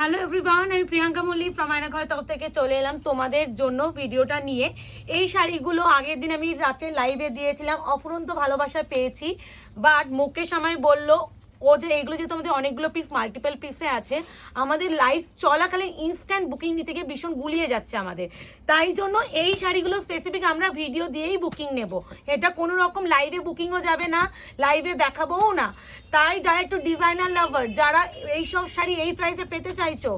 Hello everyone, আমি Priyanka Mallick from আয়না ঘরের তরফ থেকে চলে এলাম তোমাদের জন্য ভিডিওটা নিয়ে। এই শাড়িগুলো আগের দিন আমি রাতে লাইভে দিয়েছিলাম, অফুরন্ত ভালোবাসা পেয়েছি। বাট মুকেশ আমায় বললো ওদের এগুলো যেহেতু আমাদের অনেকগুলো পিস মাল্টিপল পিসে আছে, আমাদের লাইভ চলাকালীন ইনস্ট্যান্ট বুকিং নিতে গিয়ে ভীষণ গুলিয়ে যাচ্ছে আমাদের। তাই জন্য এই শাড়িগুলো স্পেসিফিক আমরা ভিডিও দিয়েই বুকিং নেব, এটা কোনো রকম লাইভে বুকিংও যাবে না, লাইভে দেখাবোও না। তাই যারা একটু ডিজাইনার লাভার, যারা এইসব শাড়ি এই প্রাইসে পেতে চাইছো,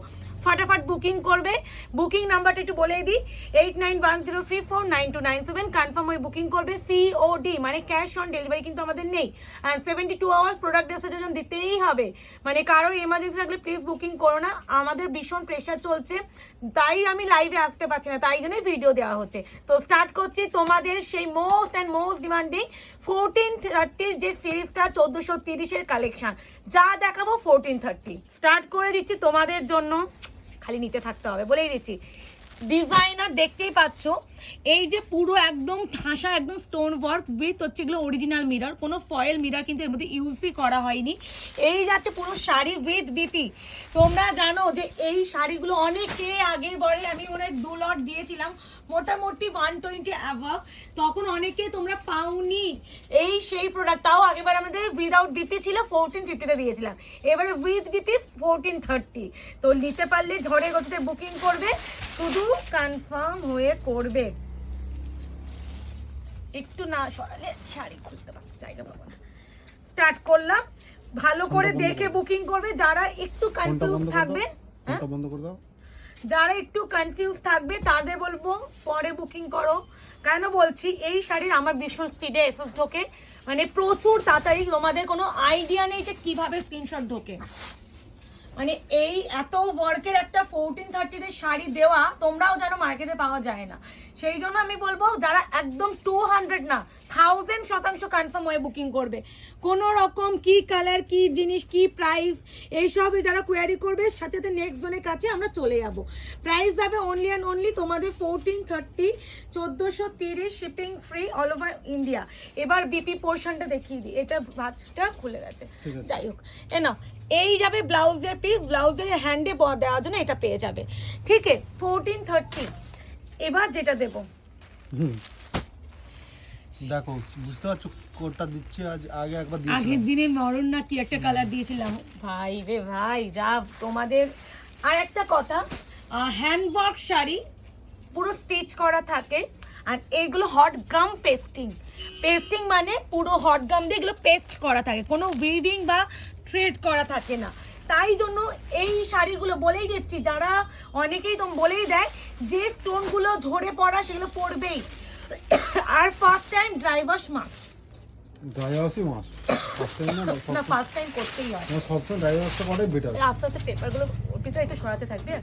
ফটাফট বুকিং করবে। বুকিং নাম্বারটা একটু বলে দিই, 8910349297। কনফার্ম হয়ে বুকিং করবে। সিওডি মানে ক্যাশ অন ডেলিভারি কিন্তু আমাদের নেই, আর 72 আওয়ার্স প্রোডাক্ট ডেসিশন দিতেই হবে। মানে কারোর এমার্জেন্সি থাকলে প্লিজ বুকিং করো না, আমাদের ভীষণ প্রেশার চলছে, তাই আমি লাইভে আসতে পারছি না, তাই জন্যই ভিডিও দেওয়া হচ্ছে। তো স্টার্ট করছি তোমাদের সেই মোস্ট ডিমান্ডিং 1430 যে সিরিজটা 1430-এর কালেকশন, যা দেখাবো 1430 স্টার্ট করে দিচ্ছি তোমাদের জন্য। খালি নিতে থাকতে হবে, বলেই দিচ্ছি। ডিজাইনার দেখতেই পাচ্ছ, এই যে পুরো একদম ঠাসা একদম স্টোন ওয়ার্ক উইথ হচ্ছে এগুলো অরিজিনাল মিরর, কোনো ফয়েল মিরর কিন্তু এর মধ্যে ইউজই করা হয়নি। এই যাচ্ছে পুরো শাড়ি উইথ বিপি। তোমরা জানো যে এই শাড়িগুলো অনেকে আগের বারে আমি মনে হয় 2 লট দিয়েছিলাম, মোটামুটি 120 অ্যাভাব, তখন অনেকে তোমরা পাওনি এই সেই প্রোডাক্ট। তাও আগেবার আমাদের উইদাউট বিপি ছিল 1450-তে দিয়েছিলাম, এবারে উইথ বিপি 1430। তো নিতে পারলে ঝড়ে গতিতে বুকিং করবে, শুধু কনফার্ম হয়ে করবে। একটু না সরালে শাড়ি খুলতে জায়গা পাবো না। স্টার্ট করলাম, ভালো করে দেখে বুকিং করবে। যারা একটু কনফিউজ থাকবে, বন্ধ করে দাও, যারা একটু কনফিউজ থাকবে তাদের বলবো পরে বুকিং করো। কেন বলছি, এই শাড়ির আমার ভীষণ স্পিডে এসএস ঢোকে, মানে প্রচুর তাড়াতাড়ি, তোমাদের কোনো আইডিয়া নেই যে কিভাবে স্ক্রিনশট ঢোকে। মানে এই এত ওয়ার্কের একটা 1430 শাড়ি দেওয়া তোমরাও জানো মার্কেটে পাওয়া যায় না। সেই জন্য আমি বলবো যারা একদম 200 না 1000% কনফার্ম হয়ে বুকিং করবে। কোনো রকম কি কালার, কি জিনিস, কি প্রাইস, এইসবে যারা কোয়ারি করবে সাথে সাথে নেক্সট জনের কাছে আমরা চলে যাব। প্রাইস যাবে অনলি অ্যান্ড অনলি তোমাদের 1430, 1430 shipping free all over India. এবার বিপি পোর্শনটা দেখিয়ে দিই, এটা ভাঁজটা খুলে গেছে, যাই হোক। না এই যাবে ব্লাউজের পিস, ব্লাউজের হ্যান্ডে দেওয়ার জন্য এটা পেয়ে যাবে, ঠিক আছে 1430। এবার যেটা দেব দেখো, বুঝতে পারছো কোডটা দিচ্ছি, আজ আগে একবার দিয়েছিলাম, আগের দিনে মরণ না কি একটা কালার দিয়েছিলাম, ভাই রে ভাই যা তোমাদের। আর একটা কথা, হ্যান্ডওয়ার্ক শাড়ি পুরো স্টিচ করা থাকে, আর এইগুলো হট গাম পেস্টিং। পেস্টিং মানে পুরো হট গাম দিয়ে এগুলো পেস্ট করা থাকে, কোনো উইভিং বা থ্রেড করা থাকে না। তাই জন্য এই শাড়িগুলো বলেই দিচ্ছি, যারা অনেকেই তো বলেই দেয় যে স্টোনগুলো ঝরে পড়া সেগুলো পড়বেই। আর first time dry wash must, dry ওয়াশই মাস্ট, ফার্স্ট টাইম না ফার্স্ট টাইম করতেই হয়, সবসময় ড্রাই ওয়াশটা করে বেটার। আস্তে আস্তে পেপারগুলো ওর ভিতরে একটু সরাতে থাকবে।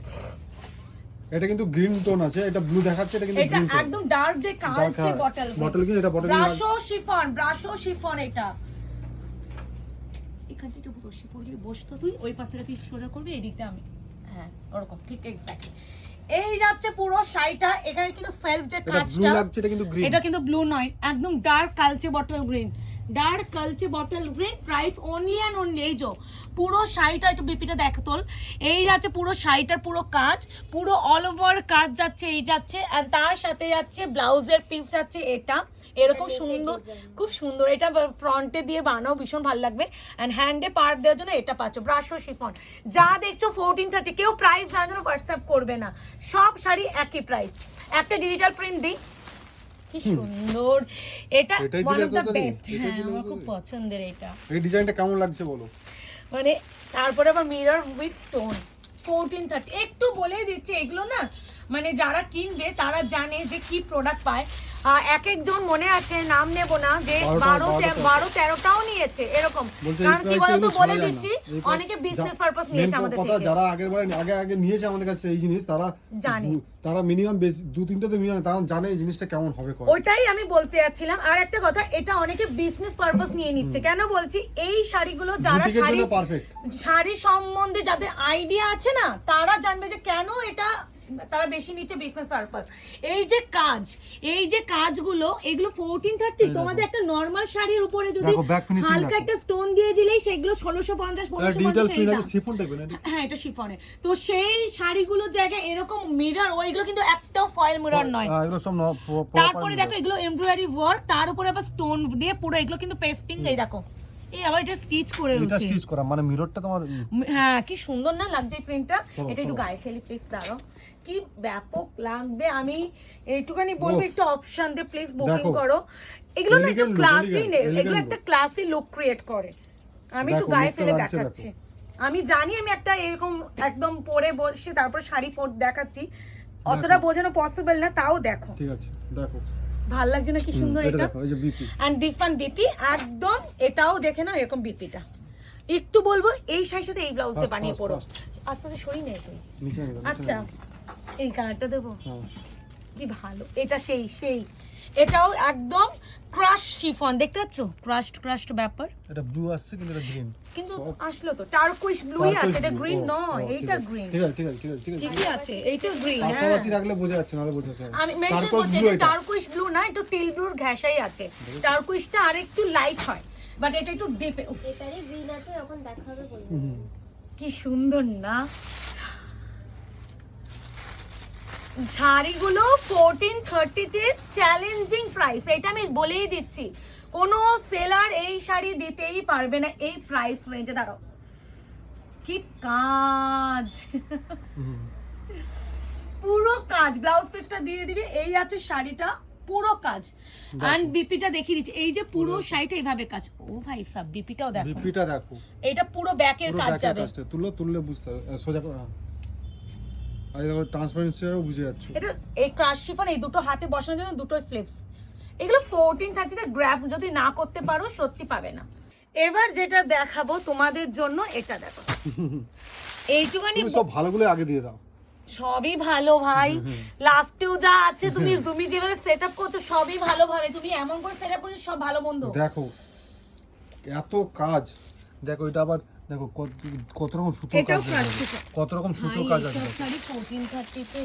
এটা কিন্তু গ্রিন টোন আছে, এটা ব্লু দেখাচ্ছে, এটা কিন্তু এটা একদম ডার্ক যে কালচে বটল, বটল কি এটা বটল ব্রাশো শিফন। এটা এখানটা একটু বসে পড়বি, বসতো তুই ওই পাশে তুই সোজা করবি, এদিকটা আমি, হ্যাঁ ওরকম ঠিক এক্স্যাক্টলি। এই যাচ্ছে পুরো শাড়িটা, এখানে কিন্তু সেলফ যে কাজটা লাগছে, এটা কিন্তু গ্রিন, এটা কিন্তু ব্লু নয়, একদম ডার্ক কালচে বটল গ্রিন, ডার্ক কালচে bottle green. Price only and only, এই যে পুরো শাড়িটা একটু বিপিটা দেখ তোল। এই যাচ্ছে পুরো শাড়িটার পুরো কাজ, পুরো অল ওভার কাজ যাচ্ছে, এই যাচ্ছে, আর তার সাথে যাচ্ছে ব্লাউজের পিস যাচ্ছে এটা এরকম সুন্দর, খুব সুন্দর। এটা ফ্রন্টে দিয়ে বানাও ভীষণ ভালো লাগবে, অ্যান্ড হ্যান্ডে পার্ট দেওয়ার জন্য এটা পাচ্ছ ব্রাশো শিফন। যা দেখছো 1430, কেউ প্রাইস জানার জন্য হোয়াটসঅ্যাপ করবে না, সব শাড়ি একই প্রাইস। একটা ডিজিটাল প্রিন্ট দিই, কি সুন্দর, এটা ওয়ান অফ দ্য বেস্ট, হ্যাঁ আমার খুব পছন্দের। এটা এই ডিজাইনটা কেমন লাগছে বলো, মানে তারপরে আবার মিরর উইথ স্টোন 1430। একটু বলে দিচ্ছি, এগুলো না মানে যারা কিনবে তারা জানে যে কি প্রোডাক্ট পায়। এক একজন মনে আছে, নাম নেব না, যে 12-13টাও নিয়েছে এরকম। কারণ কি বলতো, বলে দিচ্ছি অনেকে বিজনেস পারপাস নিয়েছে আমাদের থেকে, যারা আগে নিয়েছে আমাদের কাছে এই জিনিস, তারা জানে, তারা মিনিমাম 2-3টা তো মিনিমাম তারা জানে এই জিনিসটা কেমন হবে। ওইটাই আমি বলতে যাচ্ছিলাম। আর একটা কথা, এটা অনেকে বিজনেস পারপাস নিয়ে নিচ্ছে। কেন বলছি, এই শাড়িগুলো যারা শাড়ি সম্বন্ধে যাদের আইডিয়া আছে না, তারা জানবে যে কেন এটা তারা বেশি নিচ্ছে বিজনেস পারপাস। এই যে কাজগুলো এগুলো 1430, তোমাদের একটা নরমাল শাড়ির উপরে যদি হালকা একটা স্টোন দিয়ে দিলেই সেগুলো 1650 1550 শিফন টাইপের না? হ্যাঁ এটা শিফনে। তো সেই শাড়িগুলোর জায়গায় এরকম মিরর, ওইগুলো কিন্তু একটা ফয়েল মিরর নয়, এগুলো সব তারপরে দেখো এগুলো এমব্রয়ডারি ওয়ার্ক, তার উপরে আবার স্টোন দিয়ে পুরো এগুলো কিন্তু পেস্টিং। এই দেখো এই আবার এটা স্টিচ করে এটা হচ্ছে, স্টিচ করা মানে মিররটা তোমার। হ্যাঁ কি সুন্দর না লাগছে এই প্রিন্টটা। চলো, এটা একটু চলো। গায়ে খেলি প্লিজ, দাঁড়াও কি ব্যাপক লাগবে। আমি এইটুখানি বলবো একটু অপশন দিয়ে প্লিজ বুকিং দেখো। করো। এগুলো না একটু Elegant look, ক্লাসি, elegant এগুলো look। একটা ক্লাসি লুক ক্রিয়েট করে। আমি একটু দেখো, গায়ে look টা ফেলে লাগছে, দেখাচ্ছি। আমি জানি আমি একটা এরকম একদম পরে বসে তারপর শাড়ি পরে দেখাচ্ছি, অতটা বোঝানো পসিবল না, তাও দেখো ঠিক আছে দেখো ভাল লাগছে না কি সুন্দর এটা। দেখো এই যে BP, and this one BP একদম, এটাও দেখে নাও এরকম বিপিটা। একটু বলবো এই শাড়ির সাথে এই ব্লাউজ দিয়ে বানিয়ে পরো। আস্তে সরি নেই তুমি। নিচে নিয়ে আচ্ছা এই কালারটা দেবো, হ্যাঁ কি ভালো এটা। সেই এটাও একদম ক্রাশ শিফন, দেখতে পাচ্ছ ক্রাশড ব্যাপার। এটা ব্লু আসছে কিন্তু এটা গ্রিন। কিন্তু আসলো তো টার্কুইশ ব্লুই আছে, এটা গ্রিন নয়, এইটা গ্রিন। ঠিক আছে ঠিক আছে ঠিক আছে ঠিক আছে ঠিকই আছে, এইটা গ্রিন। পাশাপাশি রাখলে বোঝা যাচ্ছে না, বোঝা যাচ্ছে না। আমি মেনশন করছি যে টার্কুইশ ব্লু না, একটু টিল ব্লুর ঘেঁষাই আছে। টার্কুইশটা আরেকটু লাইট হয়, বাট এটা একটু ডিপ। এটারে গ্রিন আছে, যখন দেখা হবে বলবো। কি সুন্দর না শাড়িগুলো। 1430 তে চ্যালেঞ্জিং প্রাইস, এটা আমি বলেই দিচ্ছি। কোনো সেলার এই শাড়ি দিতেই পারবে না এই প্রাইস রেঞ্জে। দাঁড়াও কি কাজ, পুরো কাজ। ব্লাউজ পিসটা দিয়ে দিবি, এই আছে শাড়িটা পুরো কাজ। এন্ড বিপিটা দেখিয়ে দিচ্ছি, এই যে পুরো শাড়িটা এইভাবে কাজ। ও ভাই সাব বিপিটাও দেখো, বিপিটা দেখো, এটা পুরো ব্যাকের কাজ যাবে। তুললে বুঝতে সোজা করে। আর দেখো ট্রান্সপারেন্সিটাও বুঝে যাচ্ছে। এটা এই ক্রাশ শিফন, এই দুটো হাতে বসানোর জন্য দুটো স্লিভস। এগুলো 1430 তে গ্র্যাব যদি না করতে পারো সত্যি পাবে না। এবার যেটা দেখাবো তোমাদের জন্য, এটা দেখো এইটুখানি তুমি সব ভালোগুলো আগে দিয়ে দাও। সবই ভালো ভাই, লাস্টেও যা আছে তুমি যেভাবে সেটআপ করছো সবই ভালো ভাবে। তুমি এমন করে সেটআপ করছো সব ভালো মন্দ। দেখো এত কাজ, দেখো এটা আবার দেখো কত রকম সুতোর কাজ আছে, কত রকম সুতোর কাজ আছে। শাড়ি 1430 তে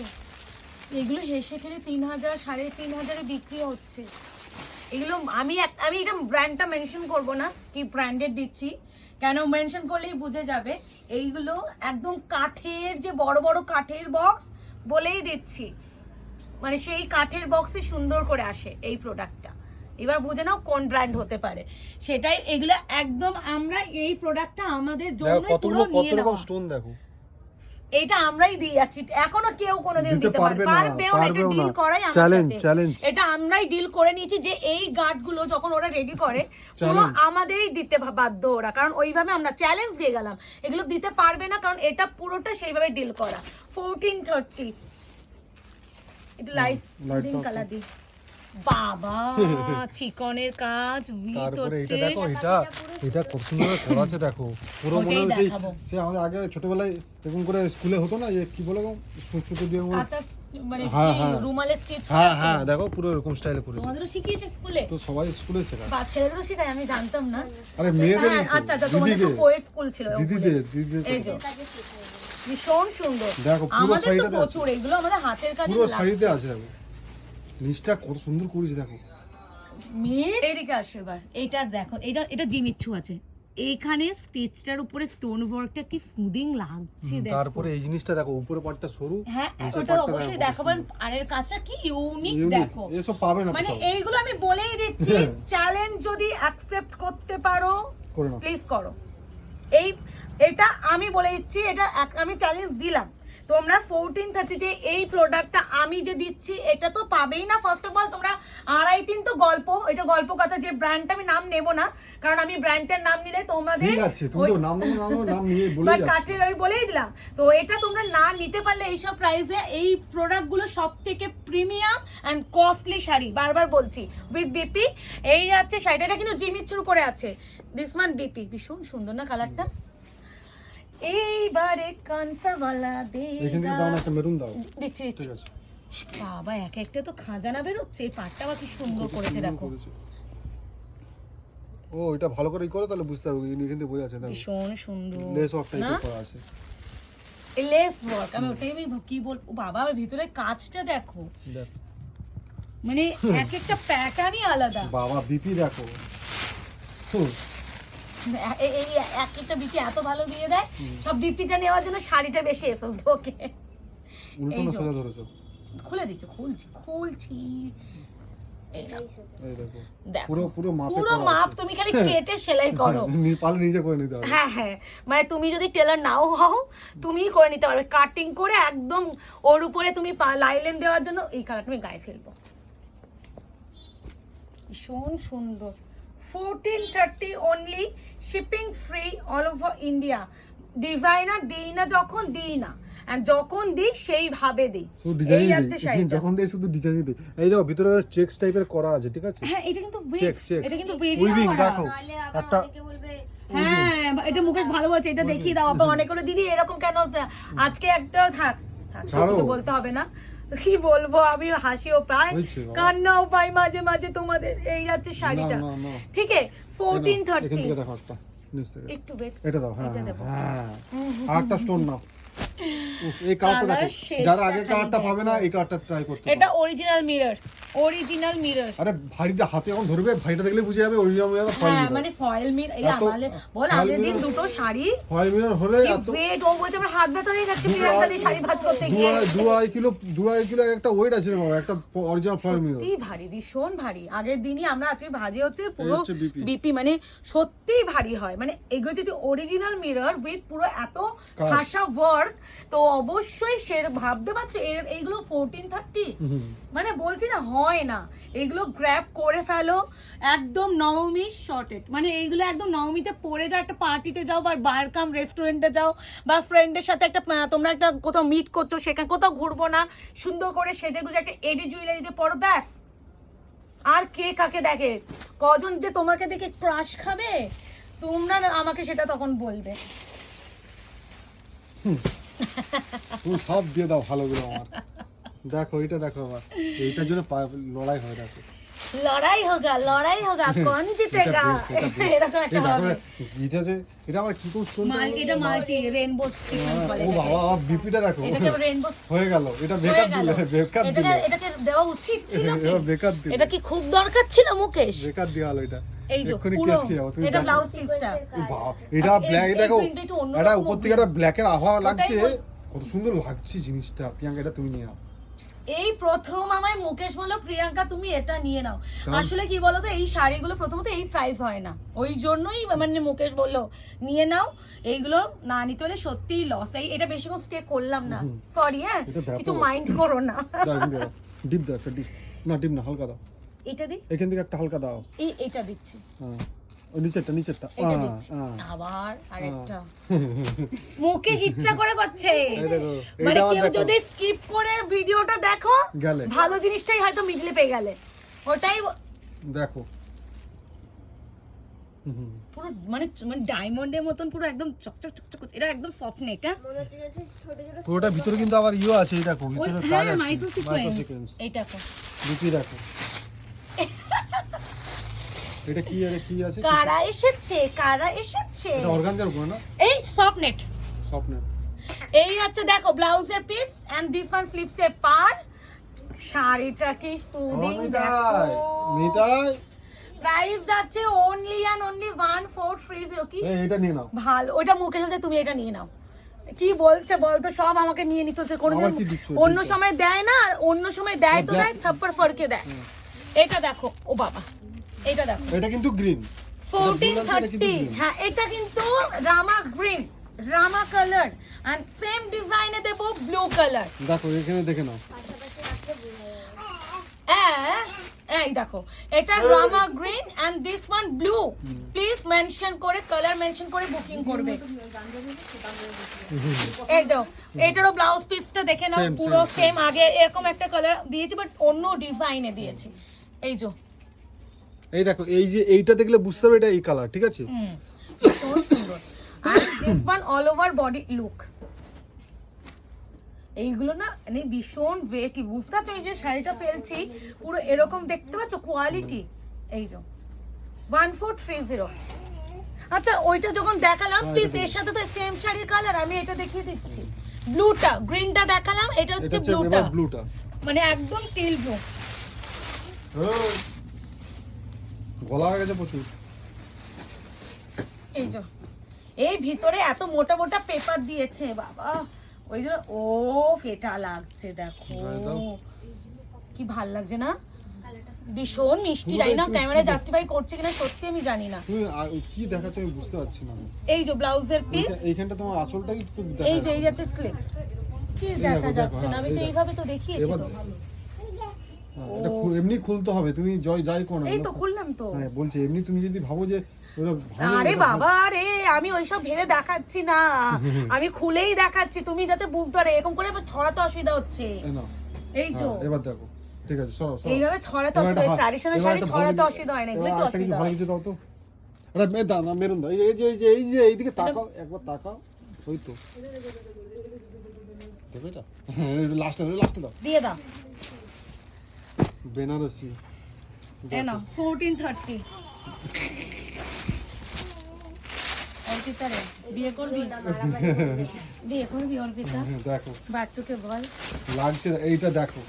এগুলো হেসে খেলে 3000 3500 এ বিক্রি হচ্ছে। এগুলো আমি এটা ব্র্যান্ডটা মেনশন করব না কি ব্র্যান্ডেড দিচ্ছি, কেন মেনশন করলেই বুঝে যাবে। এইগুলো একদম কাঠের, যে বড় বড় কাঠের বক্স, বলেই দিচ্ছি মানে সেই কাঠের বক্সে সুন্দর করে আসে এই প্রোডাক্টটা। এবার বুঝে নাও কোন ব্র্যান্ড হতে পারে সেটাই। এগুলো একদম আমরা এই প্রোডাক্টটা আমাদের জন্য পুরো নিয়ে নেব। স্টোন দেখো, এটা আমরাই দিয়ে যাচ্ছি, এখনো কেউ কোনোদিন দিতে পারবেও না। এটা ডিল করাই আমাদের চ্যালেঞ্জ, এটা আমরাই ডিল করে নিয়েছি যে এই গার্ড গুলো যখন ওরা রেডি করে পুরো আমাদেরই দিতে বাধ্য ওরা, কারণ ওইভাবে আমরা চ্যালেঞ্জ দিয়ে গেলাম এগুলো দিতে পারবে না, কারণ এটা পুরোটা সেইভাবে ডিল করা। 1430 এটা লাইট গ্রিন কালার দি বাবা, চিকনের কাজ উইথ তারপরে হচ্ছে। এটা দেখো, এটা কত সুন্দর করা আছে দেখো, পুরো মনে হচ্ছে সে আমাদের আগে ছোটবেলায় এরকম করে স্কুলে হতো না, যে কি বলে সুতো দিয়ে কাঁথা মানে হ্যাঁ, কি হ্যাঁ। রুমালের স্টিচ। হ্যাঁ দেখো পুরো এরকম স্টাইলে করেছে। তোমাদেরও শিখিয়েছে স্কুলে? তো সবাই স্কুলে শেখায়। বা ছেলেদেরও শেখায়, আমি জানতাম না। আরে মেয়েদের আচ্ছা তোমাদের তো কোয়েট স্কুল ছিল। দিদিদের এই যে ভীষণ সুন্দর। দেখো পুরো আমাদের তো শাড়িটাতে আছে, প্রচুর এগুলো আমাদের হাতের কাছে পুরো শাড়িতে আছে। দেখো নিচটা কত সুন্দর করেছে, দেখো মেয়ে। এদিকে আসো এবার, এইটার দেখো, এটা জিমিচ্ছু আছে, এইখানে স্টিচটার উপরে স্টোন ওয়ার্কটা কি স্মুদিং লাগছে দেখো। তারপরে এই জিনিসটা দেখো, উপরে পাটটা সরু, হ্যাঁ নিচের ওটা পাটটা অবশ্যই দেখো, দেখাবেন। আরের কাজটা কি ইউনিক দেখো, এসব পাবে না মানে কোথাও। এইগুলো আমি বলেই দিচ্ছি, চ্যালেঞ্জ যদি অ্যাকসেপ্ট করতে পারো করে নাও। প্লিজ করো। এটা আমি বলে দিচ্ছি, এটা আমি চ্যালেঞ্জ দিলাম। তোমরা 1430 তে এই প্রোডাক্টটা আমি যে দিচ্ছি এটা তো পাবেই না। ফার্স্ট অফ অল তোমরা 2.5-3 তো গল্প, এটা গল্প কথা। যে ব্র্যান্ডটা আমি নাম নেব না, কারণ আমি ব্র্যান্ডের নাম নিলে তোমাদের ঠিক আছে, তুমি তো নাম নিয়ে বলে বাট যাচ্ছ। কাঠের ওই বলেই দিলাম। তো এটা তোমরা না নিতে পারলে এইসব প্রাইসে, এই প্রোডাক্টগুলো সব থেকে প্রিমিয়াম এন্ড কস্টলি শাড়ি, বারবার বলছি, উইথ বিপি। এই আছে শাড়িটা, এটা কিন্তু জিমিচ্ছুর উপরে আছে। দিস ওয়ান বিপি, ভীষণ সুন্দর না কালারটা। এইবারে কানসাওয়ালা এখান থেকে দাও না, একটা মেরুন দাও। দিচ্ছি ঠিক আছে বাবা, এক একটা তো খাজানা বেরোচ্ছে। এই পাটটা বা কি সুন্দর করেছে দেখো, ও এটা ভালো করে করে তাহলে বুঝতে পারবো, এখান থেকে বোঝা যাচ্ছে। দেখো ভীষণ সুন্দর লেস ওয়ার্ক না? টাইপের করা আছে। লেস ওয়ার্ক, আমি ওটাই আমি কি বলবো বাবা, আমার ভিতরে কাজটা দেখো, দেখ মানে এক একটা প্যাটার্নই আলাদা। বাবা বিপি দেখো। হুম, এই এক একটা বিপি এত ভালো দিয়ে দেয়, সব বিপিটা নেওয়ার জন্য শাড়িটা বেশি এসেস ঢোকে। উল্টো এই না যে। সোজা ধরেছো। খুলে দিচ্ছি, খুলছি এই নাও। এই দেখো দেখো পুরো পুরো মাপে পুরো করা মাপ, আছে। তুমি খালি কেটে সেলাই করো। পালে নিজে করে নিতে হবে। হ্যাঁ হ্যাঁ, মানে তুমি যদি টেলার নাও হও তুমিই করে নিতে পারবে, কাটিং করে একদম ওর উপরে তুমি লাইলেন দেওয়ার জন্য এই কালার তুমি গায়ে ফেলবো। ভীষণ সুন্দর। 1430 only, shipping free all over India. Designer দিই না, যখন দিই না, আর যখন দিই সেইভাবে দিই। শুধু এই ডিজাইনই হচ্ছে দেই, শাড়িটা। যখন দেই শুধু ডিজাইনই দেই। এই দেখো ভিতরে চেকস টাইপের করা আছে, ঠিক আছে? হ্যাঁ এটা কিন্তু Check, check. এটা কিন্তু Weaving, দেখো। নাহলে আবার একটা- অনেকে বলবে হ্যাঁ এটা মুকেশ ভালো বলছে, এটা দেখিয়ে দাও। আবার অনেক করে দিদি এরকম কেন, আজকে একটা থাক থাক, সত্যি তো ছাড়ো। বলতে হবে না, কি বলবো, আমি হাসিও পাই হয়েছে বাবা। কান্নাও পাই মাঝে মাঝে তোমাদের। এই যাচ্ছে শাড়িটা, না, না, না। ঠিক আছে, এখান 1430। থেকে দেখো একটা নিচ থেকে। একটু বেট এটা দাও, হ্যাঁ এটা দেবো। হ্যাঁ। আর একটা স্টোন নাও। উফ, এই কালারটা Colour দেখো, shade যারা টা আগে খালি কালারটা পাবে না দেখো। এই কালারটা ট্রাই করতে এটা পারো। Original mirror, original mirror. আরে ভারীটা হাতে যখন ধরবে, ভারীটা দেখলে বুঝে যাবে অরিজিনাল মিরর ফয়েল হ্যাঁ মিরর। মানে ফয়েল মিরর। এই এত- আমালে বল foil আগের দিন mirror- দুটো শাড়ি ফয়েল মিরর হলে কি এত weight, ও বলছে আমার হাত ব্যথা হয়ে যাচ্ছে প্রিয়াঙ্কা দিয়ে শাড়ি ভাঁজ করতে গিয়ে। 2.5 কিলো একটা ওয়েট আছে রে বাবা, একটা অরিজিনাল ফয়েল মিরর। সত্যি ভারী, ভীষণ ভারী। আগের দিনই আমরা আজকে ভাজি হচ্ছে পুরো হচ্ছে BP বিপি, মানে সত্যি ভারী হয়। মানে এগুলো যদি অরিজিনাল মিরর উইথ পুরো এত কাজ। খাসা ওয়ার্ক, তো অবশ্যই সে ভাবতে পারছো এইগুলো 1430, মানে বলছি না হয় না। এগুলো গ্র্যাব করে ফেলো, একদম নবমী শর্টেড, মানে এইগুলো একদম নবমীতে পরে যাও, একটা পার্টিতে যাও বা বার কাম রেস্টুরেন্টে যাও, বা ফ্রেন্ডের সাথে একটা তোমরা একটা কোথাও মিট করছো, সেখানে কোথাও ঘুরবো না, সুন্দর করে সেজে গুজে একটা এডি জুয়েলারিতে পরো, ব্যাস। আর কে কাকে দেখে, কজন যে তোমাকে দেখে ক্রাশ খাবে, তোমরা না আমাকে সেটা তখন বলবে। তুমি সব দিয়ে দাও ভালো করে আমার। দেখো এটা দেখো আবার, এইটার জন্য লড়াই হয় দেখো। লড়াই হোগা কোন জিতেগা, এরকম একটা হবে। এটা আমার কি করে স্টোন এটা মাল্টি রেইনবো সিকোয়েন্স বলে ও এটাকে। বাবা বিপিটা দেখো এটাকে রেইনবো হয়ে গেল। এটা বেকার দিলে, বেকার দিলে, এটাকে দেওয়া উচিত ছিল কি? এবার বেকার দিলে, এটা কি খুব দরকার ছিল মুকেশ? বেকার দিয়ে হলো এটা। এই যে এক্ষুনি পুরো কেস খেয়ে যাবো তুমি। এটা দেখো। ব্লাউজ পিসটা, ও বাবা, এটা ব্ল্যাক দেখো, এটা উপর থেকে একটা ব্ল্যাকের আবহাওয়া লাগছে, কত সুন্দর লাগছে জিনিসটা। প্রিয়াঙ্কা এটা তুমি নিয়ে নাও। এই প্রথম আমায় মুকেশ বললো প্রিয়াঙ্কা তুমি এটা নিয়ে নাও। কারণ- আসলে কি বলতো, এই শাড়িগুলো প্রথমত এই প্রাইস হয় না, ওই জন্যই মানে মুকেশ বললো নিয়ে নাও। এইগুলো না নিতে হলে সত্যিই লস। এটা বেশিক্ষণ স্টে করলাম না, সরি হ্যাঁ, এটা ব্যাপক কিছু আছে। মাইন্ড করো না। দাও এখান থেকে দাও। ডিপ দাও একটা ডিপ, না ডিপ না হালকা দাও, এটা দি, এখান থেকে একটা হালকা দাও। এটা দিচ্ছি, হ্যাঁ ওই নিচেরটা এটা দিচ্ছি। আবার আরেকটা মুকেশ ইচ্ছা করে করছে, এই দেখো মানে এটা আবার কেউ দেখো যদি স্কিপ করে ভিডিওটা দেখো, গেলে ভালো জিনিসটাই হয়তো মিডলে পেয়ে গেলে। ওটাই দেখো পুরো মানে ডায়মন্ডের মতন পুরো একদম চকচক চকচক করছে। এটা একদম সফট নেট, হ্যাঁ মনে হচ্ছে যে ছোট ছোট পুরোটা ভিতরে কিন্তু আবার ইও আছে, এই দেখো ভিতরে কাজ হ্যাঁ আছে, মাইক্রো সিকোয়েন্স। সিকোয়েন্স এইটা কো বিপি দেখো। এটা কি আছে? কারা এসেছে এটা অর্গানজার উপরে না, এই সফট নেট। স্বপ্নের। এই হচ্ছে দেখো ব্লাউজের piece and this one sleeves এ পার। শাড়িটা কি সুদিং দেখো, নিতাই প্রাইস যাচ্ছে অনলি এন্ড অনলি 1430। কি এটা নিয়ে নাও। ভালো, ওইটা মুখে সাথে তুমি এটা নিয়ে নাও। কি বলছে বলতো, সব আমাকে নিয়ে নিতে হচ্ছে, কোনো আবার কি দিচ্ছ? অন্য সময় দেয় না, আর অন্য সময় দেয় তো দেখ। দেয়, ছাপ্পার ফরকে দেয়। এটা দেখো, ও বাবা এটা দেখো এটা কিন্তু গ্রিন, 1430। হ্যাঁ এটা কিন্তু rama green, rama colour, and same ডিজাইনে দেব ব্লু কালার। দেখো এখানে দেখে নাও। পাশাপাশি রাখলে বোঝা যাবে। এই দেখো এটা rama green and this one blue. Please mention করে, কালার মেনশন করে বুকিং করবে। এই দাও, এটারও ব্লাউজ পিসটা দেখে নাও, Same, পুরো same, সেম। আগে এরকম একটা কালার দিয়েছি বাট অন্য ডিজাইনে দিয়েছি। এই যে এই দেখো, এই যে এইটা দেখলে বুঝতে পারবে এটা এই কালার, ঠিক আছে? ভীষণ সুন্দর। আর this one all over body look. এইগুলো না মানে ভীষণ ওয়েটি, বুঝতে পারছো? এই যে শাড়িটা ফেলছি পুরো এরকম, দেখতে পাচ্ছ কোয়ালিটি। এই যে 1430। আচ্ছা ওইটা যখন দেখালাম হ্যাঁ, প্লিজ এটা এর সাথে তো সেম শাড়ির কালার আমি এটা দেখিয়ে দিচ্ছি। ব্লুটা, গ্রিনটা দেখালাম, এটা এটা হচ্ছে হচ্ছে ব্লুটা, এবার ব্লুটা। মানে একদম টিল ব্লু। গলা হয়ে গেছে প্রচুর। এই যে এই ভিতরে এত মোটা মোটা পেপার দিয়েছে বাবা, ওই জন্য ও ফেটা লাগছে দেখো, গায়ে দাও। কি ভাল লাগছে না, কালারটা ভীষণ মিষ্টি। জানি না ক্যামেরা জাস্টিফাই করছে কিনা, সত্যি আমি জানি না। তুমি কি দেখাচ্ছ আমি বুঝতে পারছি না। এই যে ব্লাউজের পিস, এইখানটা তোমার আসলটাই একটু দেখা এই যে এই যাচ্ছে। যাচ্ছে স্লিভস, কি এই দেখা দেখো, যাচ্ছে দেখো, না, আমি তো এই এইভাবে তো দেখিয়েছি এবার তো। হ্যাঁ, এটা এমনি খুলতে হবে, তুমি যাই করো না এই তো খুললাম তো। হ্যাঁ বলছি, এমনি তুমি যদি ভাবো যে ওরা ভালো, আরে ওরা বাবা রে, আমি ওইসব ভেবে দেখাচ্ছি না, আমি খুলেই দেখাচ্ছি, তুমি যাতে বুঝতে পারো। এরকম করে আবার ছড়াতে অসুবিধা হচ্ছে। এই নাও। এই যে হ্যাঁ, এবার দেখো ঠিক আছে, সরো সরো। এইভাবে ছড়াতে এবার অসুবিধা, একটা ট্র্যাডিশনাল এবার শাড়ি একটা ছড়াতে ভালো অসুবিধা হয় না, এগুলো এবার তো আরেকটা কিছু অসুবিধা ভালো হয়। কিছু দাও তো। আরে দাও না, মেরুন দাও। এই যে এইদিকে তাকাও, একবার তাকাও। ওই তো দেখো এটা, হ্যাঁ লাস্টে দাও। দিয়ে দাও, বেনারসি এই নাও 1430। অর্পিতা রে, বিয়ে করবি? বিয়ে করবি অর্পিতা? হ্যাঁ, দেখো বাট্টুকে বল। লাগছে, এইটা দেখো,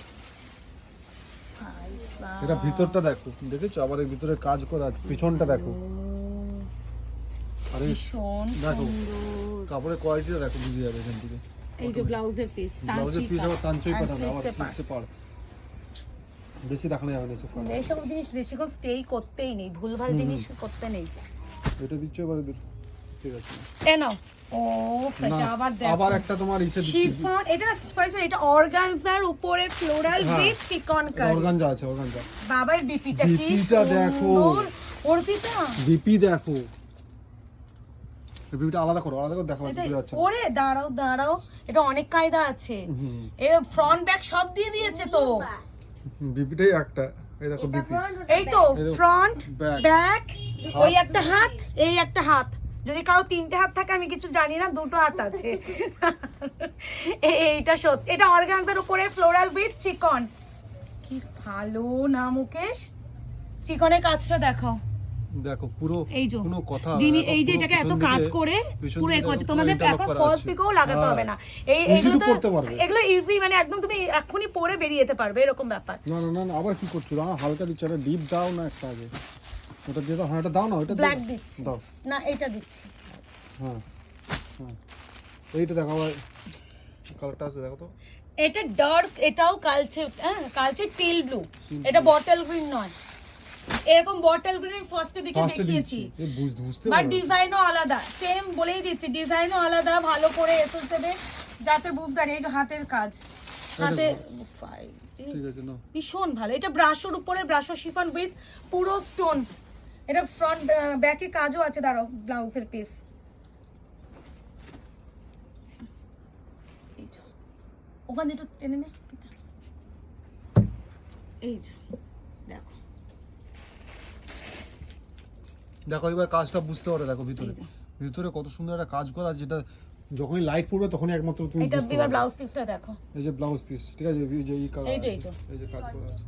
হাই বাবা। এটা ভিতরটা দেখো, দেখেছো? আবার এর ভিতরে কাজ করা আছে, পিছনটা দেখো। আরে ভীষণ দেখো, সুন্দর। কাপড়ের কোয়ালিটিটা দেখো, বুঝে যাবে এখান থেকে। এই যে ব্লাউজের পিস, ব্লাউজের পিস আবার তাঞ্চই পাঠাবে, আবার সিক্সে পার। বেশি দেখানো যাবে না এসব পার। এইসব জিনিস বেশিক্ষণ স্টে করতেই নেই, ভুলভাল জিনিস করতে নেই। এটা দিচ্ছ এবারে ঠিক আছে। এ নাও, ও না, এটা আবার দেখো, আবার একটা তোমার ইসে দিচ্ছি। শিফন, এটা সরি এটা অর্গানজার উপরে ফ্লোরাল হ্যাঁ, উইথ চিকন কারি। অর্গানজা আছে, অর্গানজা। বাবার বিপিটা কি বিপিটা দেখো। সুন্দর। অর্পিতা বিপি দেখো, বিপিটা আলাদা করো দেখো, এটা বুঝতে যাচ্ছে না। ওরে দাঁড়াও দাঁড়াও, এটা অনেক কায়দা আছে। হুম, এর ফ্রন্ট ব্যাক সব দিয়ে দিয়েছে তো। বিপিটাই একটা, এই দেখো বিপি। এই তো এই দেখো, ফ্রন্ট back, ব্যাক, হাত। ওই একটা হাত, এই একটা হাত। যদি কারো তিনটে হাত থাকে আমি কিছু জানি না, দুটো হাত আছে। এইটা সত্যি, এটা অর্গানজার উপরে ফ্লোরাল উইথ চিকন। কি ভালো না মুকেশ, চিকনের কাজটা দেখো। দেখো পুরো এই যে কোনো কথা যিনি দেখো, এই যে পুরো এটাকে এত পিছন কাজ দিকে- করে পিছন পুরো দিকে এ করতে, পুরো তোমাদের interlock এখন করা ফলস আছে। পিকও লাগাতে হ্যাঁ। হবে না। Easy এগুলো to পরতে পারবে। এগুলো ইজি, মানে একদম তুমি এক্ষুনি পরে বেরিয়ে যেতে পারবে, এরকম ব্যাপার। না, আবার কি করছো? হালকা দিচ্ছ, একটা ডিপ দাও না একটা আগে, ওটা দিয়ে দাও। হ্যাঁ, এটা দাও না, ওটা ব্ল্যাক দিচ্ছি দাও। না, এটা দিচ্ছি। হ্যাঁ, এইটা দেখো, আবার কালারটা আছে দেখো তো। এটা ডার্ক, এটাও কালচে, হ্যাঁ কালচে টিল ব্লু, এটা বটল গ্রিন নয়। এরকম বটল গ্রিন ফার্স্টের দিকে ফার্স্টে দেখিয়েছি, দিচ্ছি, বুঝতে বাট পারো। ডিজাইনও আলাদা, সেম বলেই দিচ্ছি, ডিজাইনও আলাদা, ভালো করে এসে দেবে যাতে বুঝতে পারি। এই যে হাতের কাজ, হাতে ঠিক আছে না, ভীষণ ভালো। এটা ব্রাশোর উপরে ব্রাশো শিফন উইথ পুরো স্টোন, এটা ফ্রন্ট ব্যাকে কাজও আছে। দাঁড়াও, ব্লাউজের পিস ওখানে একটু টেনে নে, এই যে দেখো, দেখো এবার কাজটা বুঝতে পারো। দেখো ভিতরে, এই যে। ভিতরে কত সুন্দর একটা কাজ করা, যেটা যখনই লাইট পড়বে তখনই একমাত্র তুমি এটা বুঝতে এবার পারবে। ব্লাউজ পিসটা দেখো, এই যে ব্লাউজ পিস, ঠিক আছে, এই যে এই কালার এই যে, আছে, এই যে কাজ করা আছে,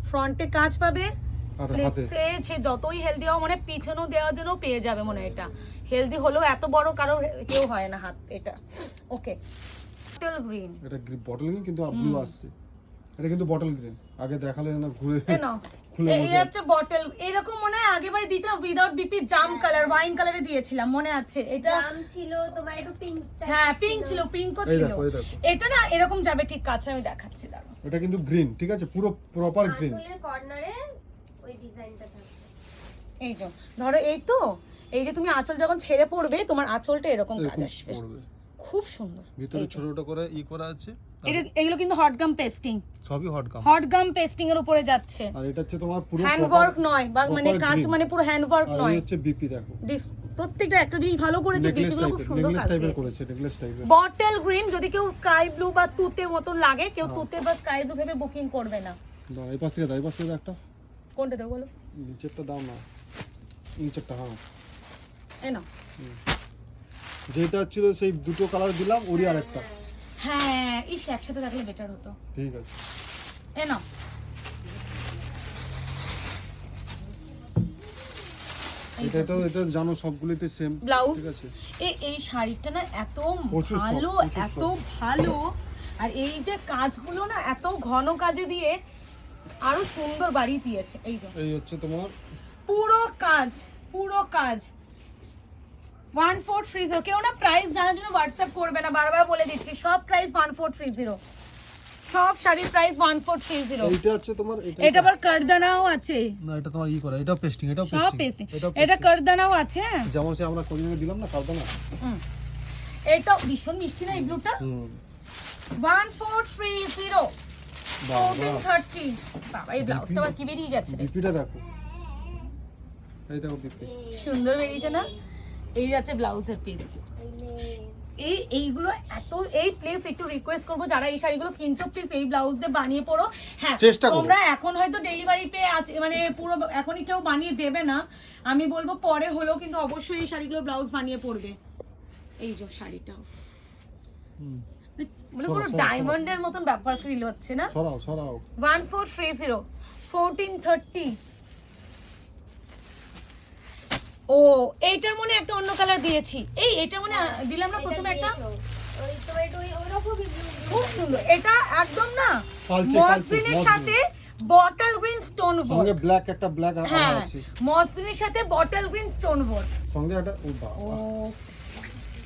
ফ্রন্টে কাজ পাবে, আর হাতে ফ্লেক্সে সে যতই হেলদি হও, মানে পিছনেও দেওয়ার জন্য পেয়ে যাবে মনে হয়। এটা হেলদি হলেও এত বড় কারো কেউ হয় না হাত। এটা ওকে, বটল গ্রিন, এটা বটল গ্রিন কিন্তু ব্লু আসছে। এটা কিন্তু বটল গ্রিন, আগে দেখালে না ঘুরে নাও। খুলে এই বসে হচ্ছে বটল, এরকম মনে হয় আগেবারে দিয়েছিলাম উইদাউট বিপি, জাম কালার, ওয়াইন কালারে দিয়েছিলাম মনে আছে। এটা জাম ছিল, তোমার একটু পিঙ্ক হ্যাঁ পিঙ্ক ছিল, পিঙ্কও এই ছিল। দেখো, এই দেখো, এটা না এরকম যাবে ঠিক, কাছে আমি দেখাচ্ছি দাঁড়াও। এটা কিন্তু গ্রিন, ঠিক আছে, পুরো প্রপার গ্রিন। আঁচলের কর্নারে ওই ডিজাইনটা থাকবে। এই যে ধরো, এই তো এই যে তুমি আঁচল যখন ছেড়ে পড়বে, তোমার আঁচলটা এরকম কাজ আসবে, খুব সুন্দর। ভিতরে এই যে। ছোট ছোট করে করা আছে। এগুলো কিন্তু হট গাম পেস্টিং, সবই হট গাম। হট গাম পেস্টিং এর উপরে যাচ্ছে, আর এটা হচ্ছে তোমার পুরো হ্যান্ড proper- ওয়ার্ক নয়, বা মানে proper কাজ green। মানে পুরো হ্যান্ড ওয়ার্ক আর নয়। এই হচ্ছে বিপি দেখো, প্রত্যেকটা একটা জিনিস ভালো করেছে, নেকলেস বিপিগুলো খুব টাইপের, সুন্দর নেকলেস কাজ টাইপের দিয়েছে। করেছে, নেকলেস টাইপের। বটল গ্রিন, যদি কেউ স্কাই ব্লু বা তুতে মতন লাগে, কেউ হ্যাঁ। তুতে বা স্কাই ব্লু ভেবে বুকিং করবে না। দাও, এই পাশ থেকে দাও, এই পাশ থেকে দাও একটা। কোনটা দেবো বলো? নিচেরটা দাও না, নিচেরটা, হ্যাঁ। এই নাও। যেটা ছিল সেই দুটো কালার দিলাম, ওরই আরেকটা। হ্যাঁ, ইস একসাথে রাখলে বেটার হতো। ঠিক আছে, এই নাও। এটা জানো সবগুলিতে সেম ব্লাউজ ঠিক আছে। এই শাড়িটা না এত প্রচুর soft, ভালো প্রচুর এত ভালো, আর এই যে কাজগুলো না এত ঘন কাজে দিয়ে আরো সুন্দর বাড়িয়ে দিয়েছে। এই যে এই হচ্ছে তোমার পুরো কাজ 1430। কেউ না প্রাইস জানার জন্য হোয়াটসঅ্যাপ করবে না, বারবার বলে দিচ্ছি সব প্রাইস 1430, সব শাড়ির প্রাইস 1430। এইটা হচ্ছে তোমার এটা আবার কারদানাও আছে, না এটা তোমার করা, এটাও পেস্টিং, এটাও সব পেস্টিং, এটা কারদানাও আছে। যেমন সে আমরা কোরিয়ানে দিলাম না কালকে না। এটা ভীষণ মিষ্টি না এই ব্লুটা। 1430 1430। বাবা এই ব্লাউজটা আবার কি বেরিয়ে গেছে রে, বিপিটা দেখো, এই দেখো বিপি সুন্দর বেরিয়েছে না। এই যাচ্ছে ব্লাউজের পিস। এইগুলো এত এই প্লিজ একটু রিকোয়েস্ট করবো যারা এই শাড়িগুলো কিনছো প্লিজ এই ব্লাউজ দিয়ে বানিয়ে পরো। হ্যাঁ চেষ্টা করো। তোমরা এখন হয়তো ডেলিভারি পেয়ে আছে মানে পুরো এখনই কেউ বানিয়ে দেবে না, আমি বলবো পরে হলেও কিন্তু অবশ্যই এই শাড়িগুলো ব্লাউজ বানিয়ে পরবে। এই যে শাড়িটা মানে পুরো ডায়মন্ডের মতন ব্যাপার ফিল হচ্ছে না। সরাও 1430 1430। ও এইটার মনে একটা অন্য কালার দিয়েছি, এটা মনে দিলাম না প্রথমে একটা, ওই টমেটো ওই রকমই ব্লু খুব সুন্দর। এটা একদম না কালচে মসলিনের সাথে বটল গ্রিন স্টোন সঙ্গে ওয়ার্ক। ব্ল্যাক একটা ব্ল্যাক হ্যাঁ আছে মসলিনের সাথে বটল গ্রিন স্টোন ওয়ার্ক। সঙ্গে একটা ও ও বাবা,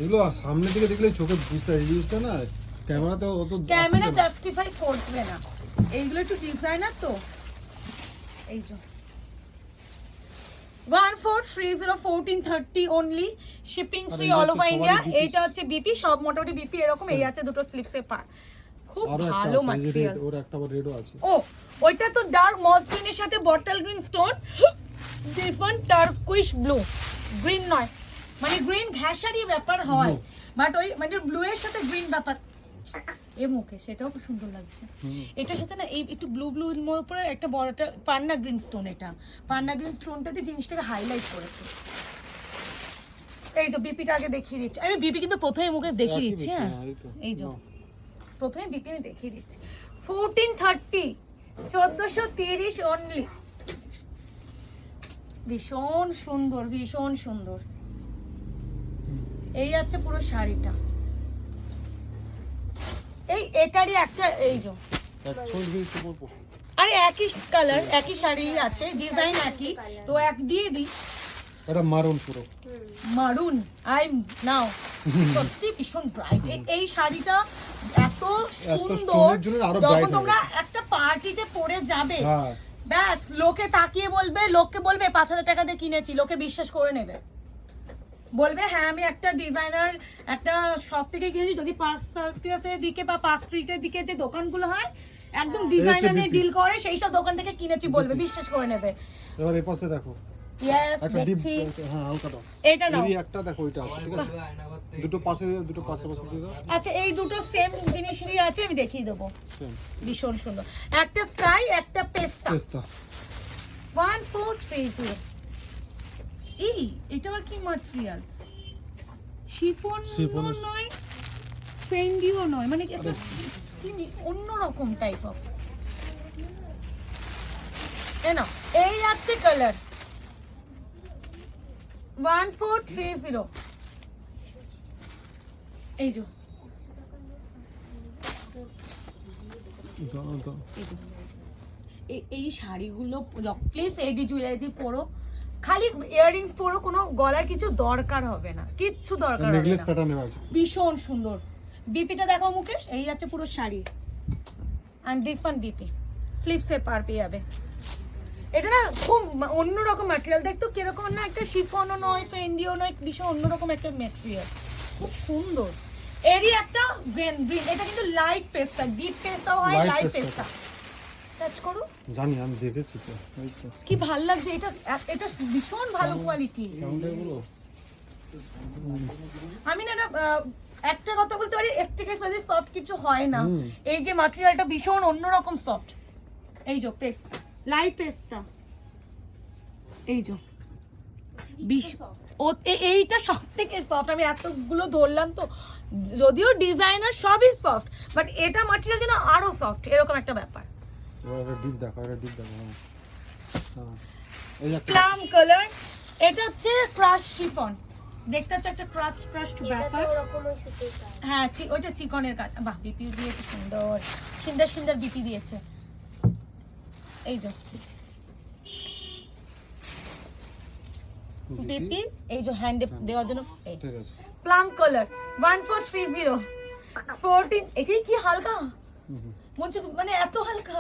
এগুলো সামনে থেকে দেখলে চোখে বুঝতে এই জিনিসটা না ক্যামেরাতে অত ক্যামেরা আসছে না। জাস্টিফাই করবে না, এইগুলো একটু ডিজাইনার তো। এই যে 1430 1430 অনলি, শিপিং ফ্রি আর এই অল হচ্ছে ওভার ইন্ডিয়া। সবারই BP এইটা হচ্ছে বিপি, সব মোটামুটি বিপি এরকম। এই আছে দুটো স্লিপসে পার, খুব আরো একটা ভালো আছে, এই যে ম্যাটেরিয়াল। red, ওর একটা আবার রেডও আছে। ও ওইটা তো ডার্ক মসলিনের সাথে bottle green stone, this one turquoise blue, green নয় মানে গ্রিন ঘ্যাসারি ব্যাপার হয়, বাট ওই মানে ব্লু এর সাথে গ্রিন ব্যাপার এ মুখে সেটাও খুব সুন্দর লাগছে। এটার সাথে না এই একটু ব্লু ব্লু এর উপরে একটা বড়টা পান্না গ্রিন স্টোন, এটা পান্না গ্রিন স্টোনটাতে জিনিসটাকে হাইলাইট করেছে। এই যে বিপিটা আগে দেখিয়ে দিচ্ছি, আমি বিপি কিন্তু প্রথমে মুখে দেখিয়ে দিচ্ছি। হ্যাঁ এই যে প্রথমে বিপি আমি দেখিয়ে দিচ্ছি। 1430 1430 অনলি, ভীষণ সুন্দর ভীষণ সুন্দর। এই আছে পুরো শাড়িটা, এটারই একটা এই যে আরে একই কালার একই শাড়ি আছে, ডিজাইন একই তো এক দিয়ে দিই। এটা মারুন পুরো মারুন আই নাও, সত্যি ভীষণ ব্রাইট। এই শাড়িটা এত সুন্দর, স্টোনের জন্য আরো যখন ব্রাইট তোমরা একটা পার্টিতে পরে যাবে হ্যাঁ ব্যাস লোকে তাকিয়ে বলবে, লোককে বলবে 5000 টাকা দিয়ে কিনেছি, লোকে বিশ্বাস করে নেবে, বলবে হ্যাঁ আমি একটা ডিজাইনার একটা শপ থেকে কিনেছি। যদি পার্ক সার্কাসের দিকে বা পার্ক স্ট্রিটের দিকে যে দোকানগুলো হয় একদম ডিজাইনার নিয়ে ডিল করে সেই সব দোকান থেকে কিনেছি বলবে, বিশ্বাস করে নেবে। এবার এই পাশে দেখো ইয়েস একটা ডিপ, দেখছি হ্যাঁ হালকা দাও, এটা নাও। এই একটা দেখো এটা আছে ঠিক আছে, দুটো পাশে দিয়ে দাও। আচ্ছা এই দুটো সেম জিনিসেরই আছে, আমি দেখিয়ে দেবো, সেম ভীষণ সুন্দর। একটা স্কাই একটা পেস্তা, পেস্তা 1430। এটা আবার কি ম্যাটেরিয়াল, শিফন নয় ফেন্ডিও নয়, মানে কি একটা অন্যরকম টাইপ অফ। এই আছে কালার 1430। এই যে এই শাড়িগুলো প্লিজ এডি জুয়েলারি পরো, খালি ইয়াররিংস পরো, কোনো গলায় কিছু দরকার হবে না, কিচ্ছু দরকার হবে নেকলেস না। প্যাটার্নে আছে ভীষণ সুন্দর। বিপিটা দেখো মুকেশ, এই আছে পুরো শাড়ি, এন্ড দিস ওয়ান বিপি স্লিপসে পার পেয়ে যাবে। এটা না খুব অন্যরকম ম্যাটেরিয়াল, দেখতো কিরকম না, একটা শিফনও নয় ফেন্ডিও নয়, ভীষণ অন্যরকম একটা ম্যাটেরিয়াল, খুব সুন্দর। এরই একটা গ্রিন, এটা কিন্তু লাইট পেস্তা, ডিপ পেস্তাও হয়, লাইট পেস্তা। টাচ করো, জানি আমি দেখেছি তো, এই তো কি ভাল লাগছে এটা, এটা ভীষণ ভালো কোয়ালিটি। সাউন্ডগুলো আমি না একটা কথা বলতে পারি, এর থেকে যদি সফট কিছু হয় না। এই যে ম্যাটেরিয়ালটা ভীষণ অন্যরকম সফট। এই যে পেস্তা, লাইট পেস্তা, এই যে এইটা সব থেকে সফট। আমি এতগুলো ধরলাম তো, যদিও ডিজাইনার সবই সফট, বাট এটা ম্যাটেরিয়াল যেন আরো সফট, এরকম একটা ব্যাপার। এটা ডিপ দেখো, এটা ডিপ দেখো, হ্যাঁ এই একটা প্লাম কালার এটা হচ্ছে ক্রাশ শিফন, দেখতে হচ্ছে একটা ক্রাশ ব্যাপার। ওরকমই সুতির কাজ। হ্যাঁ ওইটা চিকনের কাজ। বাহ, বিপি দিয়েছে সুন্দর, সুন্দর সুন্দর বিপি দিয়েছে। এই যে বিপি, এই যে হ্যান্ডে দেওয়ার জন্য। এই ঠিক আছে। প্লাম কালার 1430 14, এটাই কি হালকা মনে হচ্ছে, মানে এত হালকা।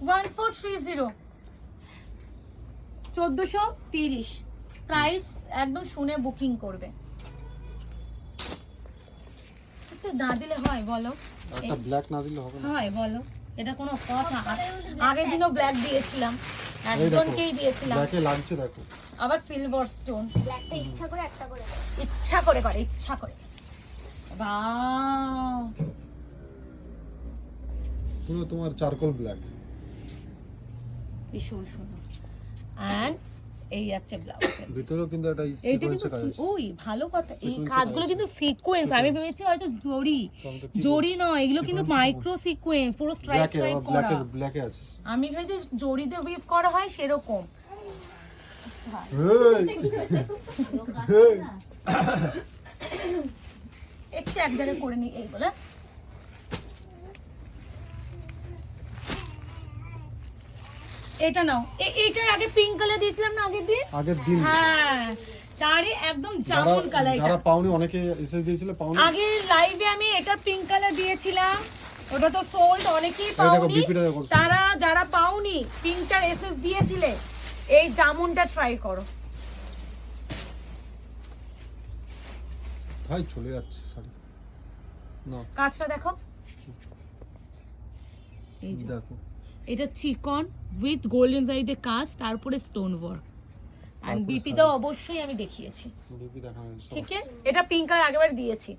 1430 1430 প্রাইস, একদম শুনে বুকিং করবে। একটু না দিলে হয় বলো? একটা ব্ল্যাক না দিলে হবে না। হয় বলো, এটা কোনো কথা? আগের দিনও ব্ল্যাক দিয়েছিলাম, একজনকেই দিয়েছিলাম। ব্ল্যাকে লাগছে দেখো। আবার সিলভার স্টোন, ব্ল্যাকটা ইচ্ছা করে একটা করে দেয়। ইচ্ছা করে করে, ইচ্ছা করে। বাহ, পুরো তোমার চারকোল ব্ল্যাক। ভীষণ সুন্দর। এন্ড এই আছে ব্লাউজ, ভিতরেও কিন্তু একটা এইটা কিন্তু সিকোয়েন্সের কাজ আছে। ওই ভালো কথা, এই Sequence কাজগুলো কাজ কিন্তু সিকোয়েন্স। আমি ভেবেছি হয়তো জড়ি, তাহলে তো কি জড়ি বলছো? নয়, এগুলো কিন্তু Sequence মাইক্রো সিকোয়েন্স, পুরো স্ট্রাইপ ব্ল্যাকে, স্ট্রাইপ করা। ব্ল্যাকে আছে। আমি ভেবেছি জড়িতে উইভ করা হয় সেরকম। একটু এক জায়গায় করে নিই এইগুলো। এটা নাও, এইটার আগে পিঙ্ক কালার দিয়েছিলাম না আগের দিন? আগের দিন হ্যাঁ, তারে একদম জামুন কালার। যারা পাওনি, অনেকে এসে দিয়েছিল পাওনি। আগে লাইভে আমি এটা পিঙ্ক কালার দিয়েছিলাম, ওটা তো সোল্ড, অনেকেই এই দেখো পাওনি। বিপিটা দেখো। তারা যারা পাওনি, পিঙ্কটার এসএস দিয়েছিলে, এই জামুনটা ট্রাই করো। ভাই চলে যাচ্ছে শাড়ি। না কাজটা দেখো, এই যে দেখো, এটা চিকন উইথ গোল্ডেন জারিতে কাজ, তারপরে স্টোন ওয়ার্ক। এন্ড তারপরে বিপি শাড়ি। তো অবশ্যই আমি দেখিয়েছি, বিপি দেখা হয়েছে। ঠিক আছে? এটা পিঙ্ক কালার আগেবার দিয়েছি।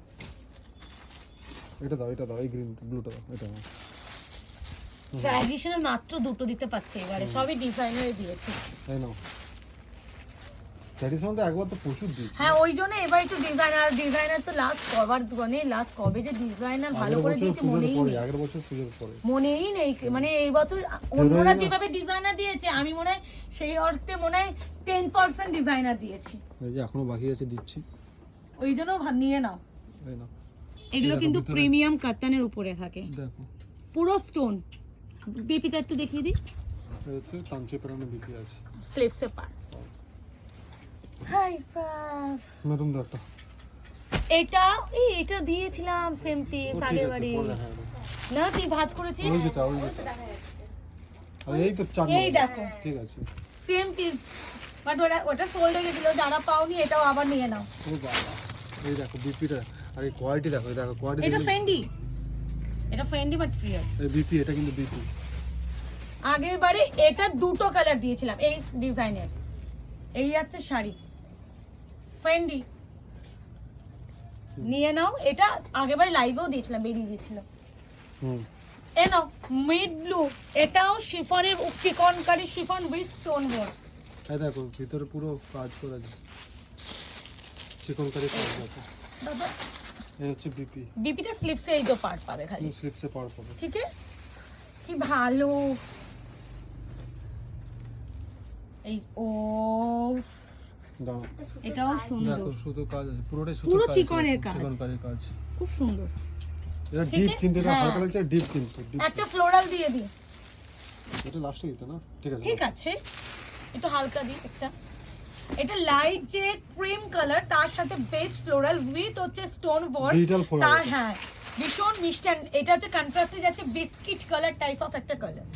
এটা দাও, এই গ্রিন ব্লুটা দাও, এটা দাও। ট্র্যাডিশনাল মাত্র দুটো দিতে পারছে এবারে, সবই ডিজাইনারে দিয়েছি। এই নাও। ট্র্যাডিশনাল তো একবার তো প্রচুর দিয়েছি। হ্যাঁ, ওই জন্য এবার একটু ডিজাইনার তো লাস্ট কবার, মানে লাস্ট কবে যে ডিজাইনার ভালো করে দিয়েছে মনেই নেই, আগের বছর পুজোর পরে মনেই নেই। মানে এই বছর অন্যরা যেভাবে ডিজাইনার দিয়েছে, আমি মনে হয় সেই অর্থে মনে হয় 10% ডিজাইনার দিয়েছি। এই যে এখনো বাকি আছে, দিচ্ছি। ওই জন্য নিয়ে নাও। এই নাও, এগুলো দেখো কিন্তু ভিতরে। প্রিমিয়াম কাতানের উপরে থাকে, দেখো পুরো স্টোন। বিপিটা একটু দেখিয়ে দিই, এই হচ্ছে কাঞ্চি পেরানো বিপি আছে। স্লিভসে পার। High five. নতুন তো একটা। এটা দিয়েছিলাম সেম পিস ও, ঠিক আগের আছে, বারে। পরে দেখা যাবে। না তুই ভাঁজ করেছিস? ওই যেটা। আরে এই তো 4 এই নম্বর। দেখো, ঠিক আছে। সেম পিস, বাট ওটা সোল্ড হয়ে গেছিল। যারা পাওনি এটাও আবার নিয়ে নাও। ও বাবা, এই দেখো বিপিটা, আর এই কোয়ালিটি দেখো, এই দেখো কোয়ালিটি। এটা ফেন্ডি, এটা ফেন্ডি ম্যাটেরিয়াল। এই বিপি, এটা কিন্তু বিপি। আগের বারে এটা দুটো কালার দিয়েছিলাম এই ডিজাইনের। এই আছে শাড়ি, ফেন্ডি নিয়ে নাও। এটা আগেরবার লাইভেও দিয়েছিলাম, বেরিয়ে গিয়েছিল। হুম, এ নাও মিড ব্লু, এটাও শিফনের, chikankari chiffon with stone work. এই দেখো ভিতরে পুরো কাজ করা আছে, চিকনকারি কাজ আছে। বাবা, এই হচ্ছে বিপি। বিপিটা স্লিপসে এই তো পার্ট পাবে খালি, স্লিপসে পাওয়ার পাবে। ঠিক আছে? কি ভালো। এই ও দাও, এটাও সুন্দর, দেখো সুতো কাজ আছে, পুরোটাই সুতো পুরো কাজ, চিকনের কাজ। চিকনকারি কাজ। খুব সুন্দর। এটা ঠিক ডিপ আছে? কিন্তু, এটা হ্যাঁ। হালকা লাগছে ডিপ কিন্তু, ডিপ। একটা ফ্লোরাল দিয়ে দিই, এটা লাস্টে দিতে না? ঠিক আছে। ঠিক আছে? একটু হালকা দিই একটা। এটা লাইট যে ক্রিম কালার, তার সাথে বেজ ফ্লোরাল উইথ হচ্ছে স্টোন ওয়ার্ক। Digital phone. তার হ্যাঁ, ভীষণ মিষ্টান। এটা হচ্ছে কন্ট্রাস্টে যাচ্ছে বিস্কিট কালার টাইপ অফ একটা কালার।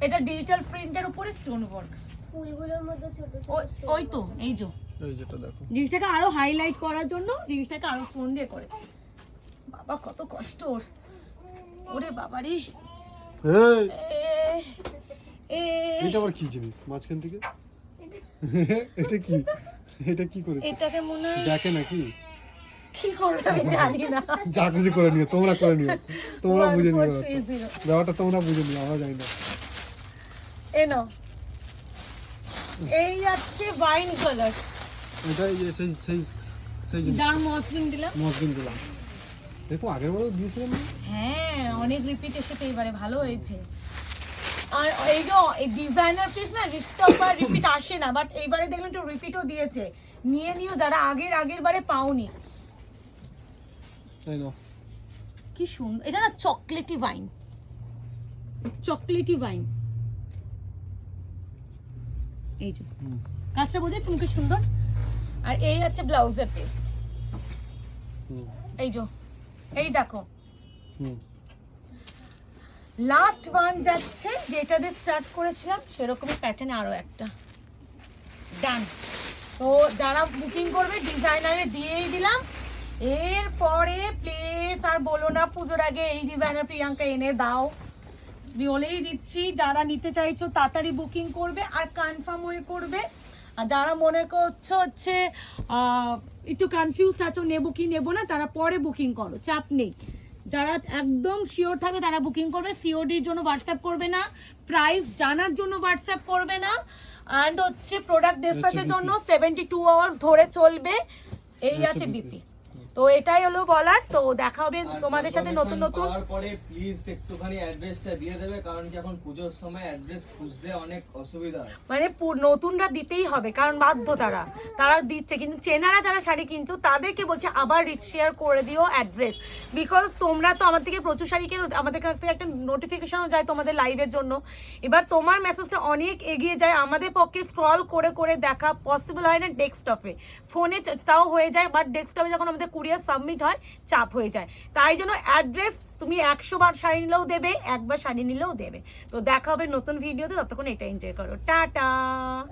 এটা ডিজিটাল প্রিন্টের উপরে স্টোন ওয়ার্ক। ফুলগুলোর মধ্যে ছোট ছোট stone ওই তো, বসানো। এই যে এই যেটা দেখো। জিনিসটাকে আরো হাইলাইট করার জন্য জিনিসটাকে আরো স্টোন দিয়ে করেছে। বাবা কত কষ্ট ওর, ওরে বাবারে। এই এ এটা আবার কি জিনিস মাঝখান থেকে? এটা কি, এটা কি করেছে? এটাকে মনে হয় দেখে নাকি? কি করবে আমি জানি না। যা কিছু করে নিও, তোমরা করে নিও, তোমরা বুঝে নিও 1430 ব্যাপারটা, তোমরা বুঝে নিও, আমরা জানি না। এনো এই আছে ওয়াইন কালার, এটা এই যে সেই সেই সেই জিনিস ডার্ক মসলিন দিলাম। মসলিন দিলাম। দেখো আগের বারও দিয়েছিলাম না? হ্যাঁ, অনেক রিপিট এসেছে এবারে, ভালো হয়েছে। আর এই যে ডিজাইনার পিস না রিপিট আসে না, বাট এইবারে দেখলাম একটু রিপিটও দিয়েছে। নিয়ে নিও যারা আগের বারে পাওনি। এই নাও। কি সুন্দর, এটা না চকলেটি ওয়াইন, চকলেটি ওয়াইন। এই যে হুম। কাজটা বোঝাচ্ছে মুখে সুন্দর। আর এই হচ্ছে ব্লাউজের পিস, হুম। এই যে এই দেখো হুম। লাস্ট ওয়ান যাচ্ছে, যেটা দিয়ে স্টার্ট করেছিলাম সেরকমই প্যাটার্ন আরো একটা ডান। তো যারা বুকিং করবে ডিজাইনারে দিয়েই দিলাম। এরপরে প্লিজ আর বলো না পুজোর আগে এই ডিজাইনার প্রিয়াঙ্কা এনে দাও, বলেই দিচ্ছি। যারা নিতে চাইছো তাড়াতাড়ি বুকিং করবে আর কনফার্ম হয়ে করবে। আর যারা মনে করছো হচ্ছে একটু কনফিউজ আছো নেবো কি নেবো না, তারা পরে বুকিং করো, চাপ নেই। যারা একদম শিওর থাকবে তারা বুকিং করবে। সিওডির জন্য হোয়াটসঅ্যাপ করবে না, প্রাইস জানার জন্য হোয়াটসঅ্যাপ করবে না, অ্যান্ড হচ্ছে প্রোডাক্ট ডিসপ্যাচের জন্য 72 আওয়ার্স ধরে চলবে। এই আছে বিপি। তো এটাই হলো বলার। তো দেখা হবে তোমাদের সাথে নতুন নতুন। তারপরে প্লিজ একটুখানি অ্যাড্রেসটা দিয়ে দেবে, কারণ কি এখন পুজোর সময় অ্যাড্রেস খুঁজতে অনেক অসুবিধা হয়। মানে নতুনরা দিতেই হবে, কারণ বাধ্য তারা দিচ্ছে। কিন্তু চেনারা যারা শাড়ি কিনছো তাদেরকে বলছে আবার শেয়ার করে দিও অ্যাড্রেস, বিকজ তোমরা তো আমার থেকে প্রচুর শাড়ি কেনো, আমাদের কাছ থেকে একটা নোটিফিকেশনও যায় তোমাদের লাইভের জন্য। এবার তোমার মেসেজটা অনেক এগিয়ে যায়, আমাদের পক্ষে স্ক্রল করে করে দেখা পসিবল হয় না ডেস্কটপে। ফোনে তাও হয়ে যায়, বাট ডেস্কটপে যখন আমাদের কুরিয়ার সাবমিট হয় চাপ হয়ে যায়। তাই জন্য অ্যাড্রেস তুমি 100 বার শাড়ি নিলেও দেবে, একবার শাড়ি নিলেও দেবে। তো দেখা হবে নতুন ভিডিওতে, ততক্ষণ এটা এনজয় করো, টাটা।